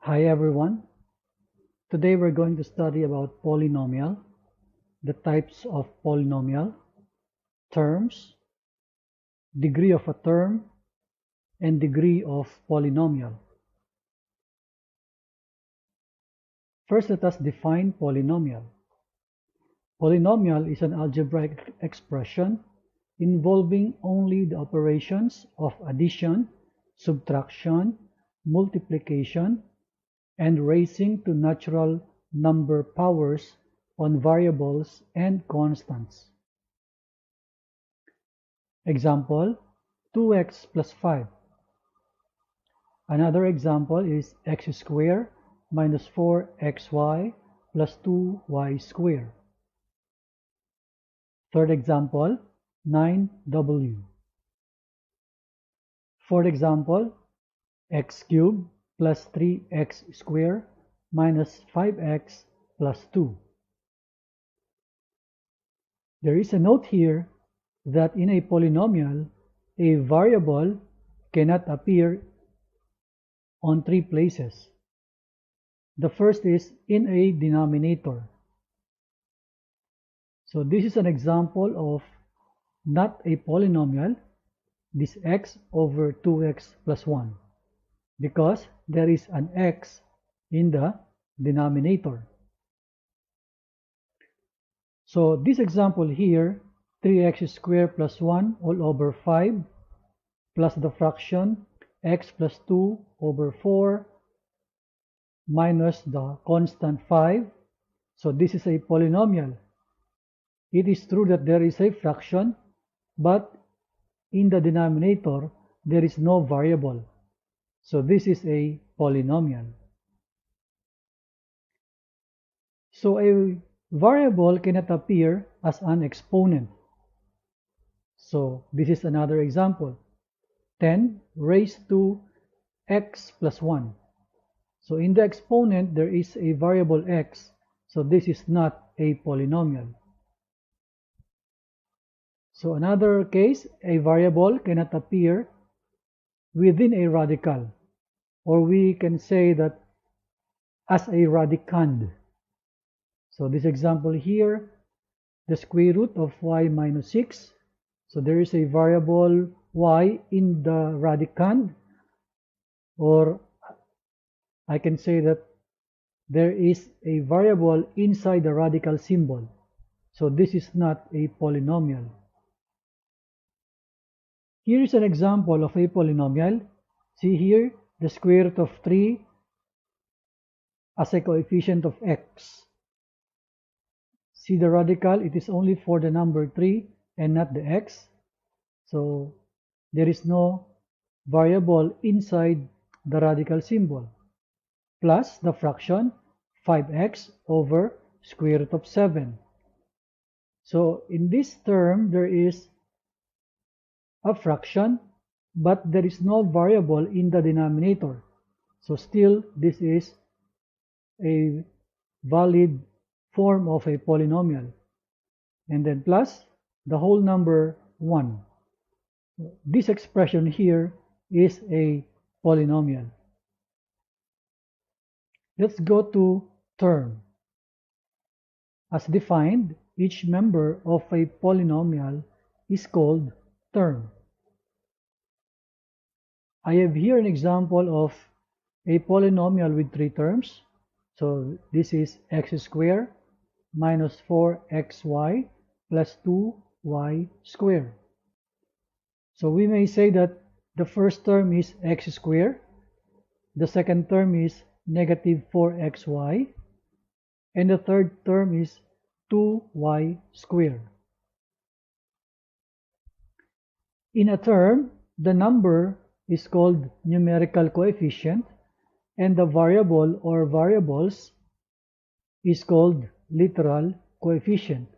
Hi everyone. Today we're going to study about polynomial, the types of polynomial, terms, degree of a term, and degree of polynomial. First, let us define polynomial. Polynomial is an algebraic expression involving only the operations of addition, subtraction, multiplication, and raising to natural number powers on variables and constants. Example, 2x plus 5. Another example is x squared minus 4xy plus 2y squared. Third example, 9w. Fourth example, x cubed plus 3x squared minus 5x plus 2. There is a note here that in a polynomial, a variable cannot appear on three places. The first is in a denominator. So this is an example of not a polynomial, this x over 2x plus 1, because there is an x in the denominator. So this example here, 3x squared plus 1 all over 5 plus the fraction x plus 2 over 4 minus the constant 5. So this is a polynomial. It is true that there is a fraction, but in the denominator there is no variable. So this is a polynomial. So a variable cannot appear as an exponent. So this is another example. 10 raised to x plus 1. So in the exponent there is a variable x. So this is not a polynomial. So another case, a variable cannot appear within a radical, or we can say that as a radicand. So this example here, the square root of y minus 6. So there is a variable y in the radicand, or I can say that there is a variable inside the radical symbol. So this is not a polynomial. Here is an example of a polynomial. See here, the square root of 3 as a coefficient of x. See the radical, it is only for the number 3 and not the x. So there is no variable inside the radical symbol. Plus the fraction 5x over square root of 7. So in this term there is a fraction, but there is no variable in the denominator. So still this is a valid form of a polynomial. And then plus the whole number 1. This expression here is a polynomial. Let's go to term. As defined, each member of a polynomial is called term. I have here an example of a polynomial with three terms. So this is x squared minus 4xy plus 2y squared. So we may say that the first term is x squared, the second term is negative 4xy, and the third term is 2y squared. In a term, the number is called numerical coefficient, and the variable or variables is called literal coefficient.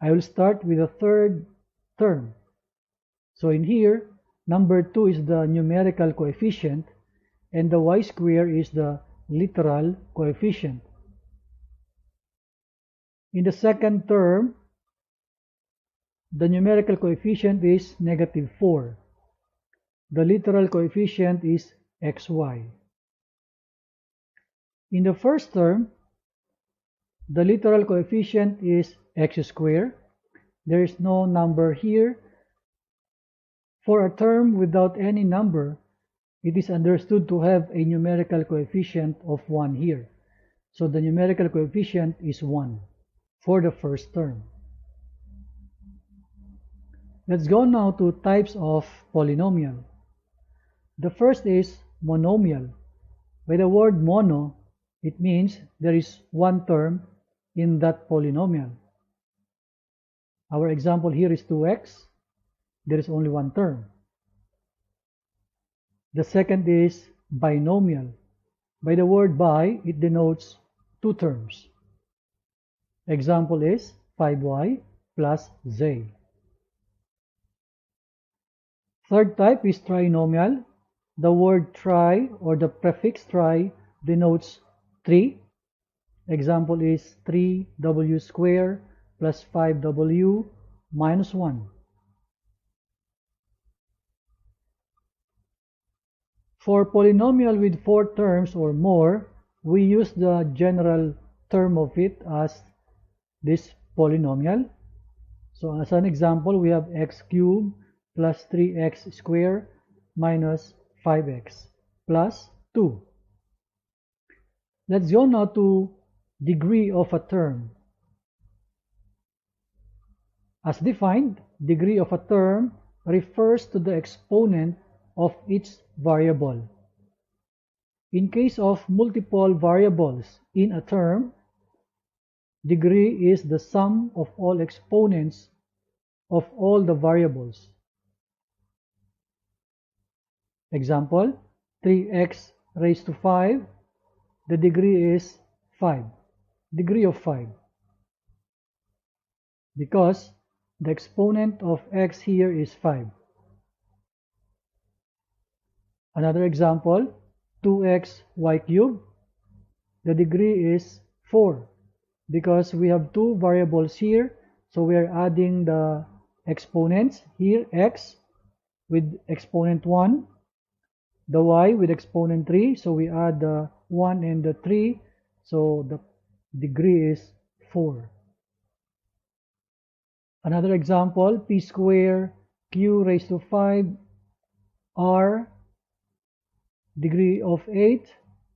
I will start with the third term. So in here, number 2 is the numerical coefficient, and the y squared is the literal coefficient. In the second term, the numerical coefficient is negative 4. The literal coefficient is xy. In the first term, the literal coefficient is x squared. There is no number here. For a term without any number, it is understood to have a numerical coefficient of 1 here. So the numerical coefficient is 1 for the first term. Let's go now to types of polynomial. The first is monomial. By the word mono, it means there is one term in that polynomial. Our example here is 2x. There is only one term. The second is binomial. By the word bi, it denotes two terms. Example is 5y plus z. Third type is trinomial. The word tri or the prefix tri denotes 3. Example is 3w squared plus 5w minus 1. For polynomial with 4 terms or more, we use the general term of it as this polynomial. So as an example, we have x cubed plus 3x squared minus 5x plus 2. Let's go now to degree of a term. As defined, degree of a term refers to the exponent of each variable. In case of multiple variables in a term, degree is the sum of all exponents of all the variables. Example, 3x raised to 5, the degree is 5, degree of 5, because the exponent of x here is 5. Another example, 2x y cubed, the degree is 4, because we have two variables here, so we are adding the exponents here, x with exponent 1, the y with exponent 3, so we add the 1 and the 3, so the degree is 4. Another example, p squared q raised to 5 r, degree of 8,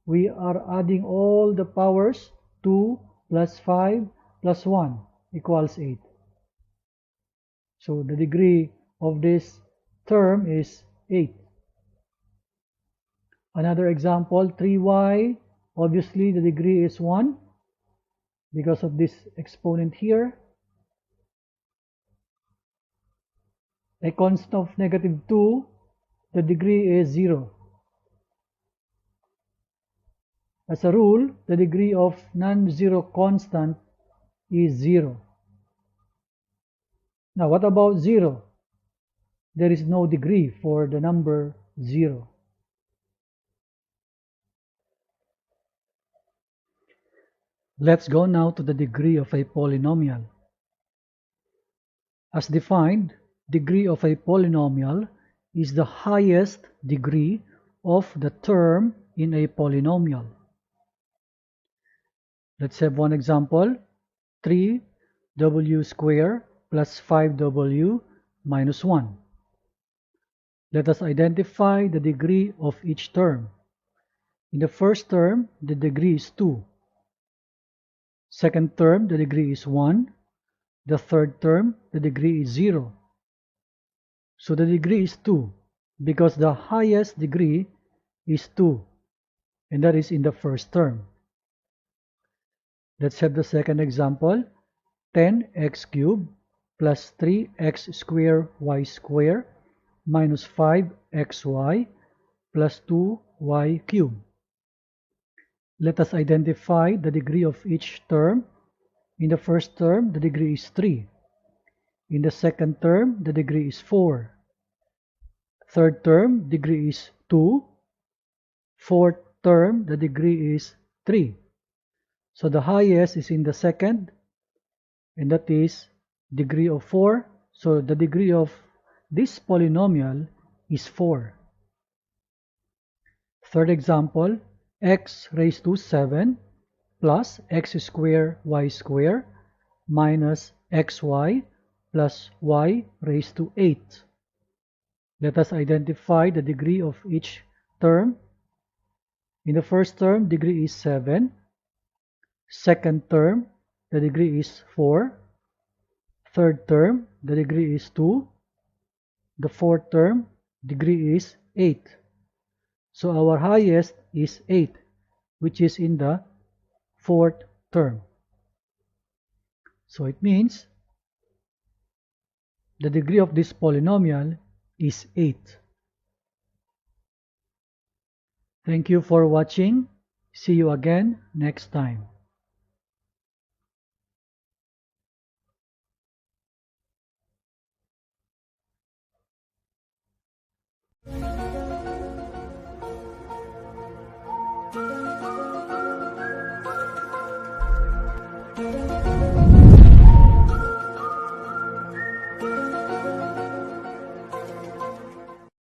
we are adding all the powers, 2 plus 5 plus 1 equals 8. So the degree of this term is 8. Another example, 3y, obviously the degree is 1 because of this exponent here. A constant of negative 2, the degree is 0. As a rule, the degree of non-zero constant is 0. Now what about 0? There is no degree for the number 0. Let's go now to the degree of a polynomial. As defined, degree of a polynomial is the highest degree of the term in a polynomial. Let's have one example, 3w squared plus 5w minus 1. Let us identify the degree of each term. In the first term, the degree is 2. Second term, the degree is 1. The third term, the degree is 0. So the degree is 2 because the highest degree is 2, and that is in the first term. Let's have the second example, 10x cubed plus 3x squared y squared minus 5xy plus 2y cubed. Let us identify the degree of each term. In the first term, the degree is 3. In the second term, the degree is 4. Third term, degree is 2. Fourth term, the degree is 3. So the highest is in the second, and that is degree of 4. So the degree of this polynomial is 4. Third example, x raised to 7 plus x squared y squared minus xy plus y raised to 8. Let us identify the degree of each term. In the first term, degree is 7. Second term, the degree is 4. Third term, the degree is 2. The fourth term, degree is 8. So our highest is 8, which is in the fourth term. So it means the degree of this polynomial is 8. Thank you for watching. See you again next time.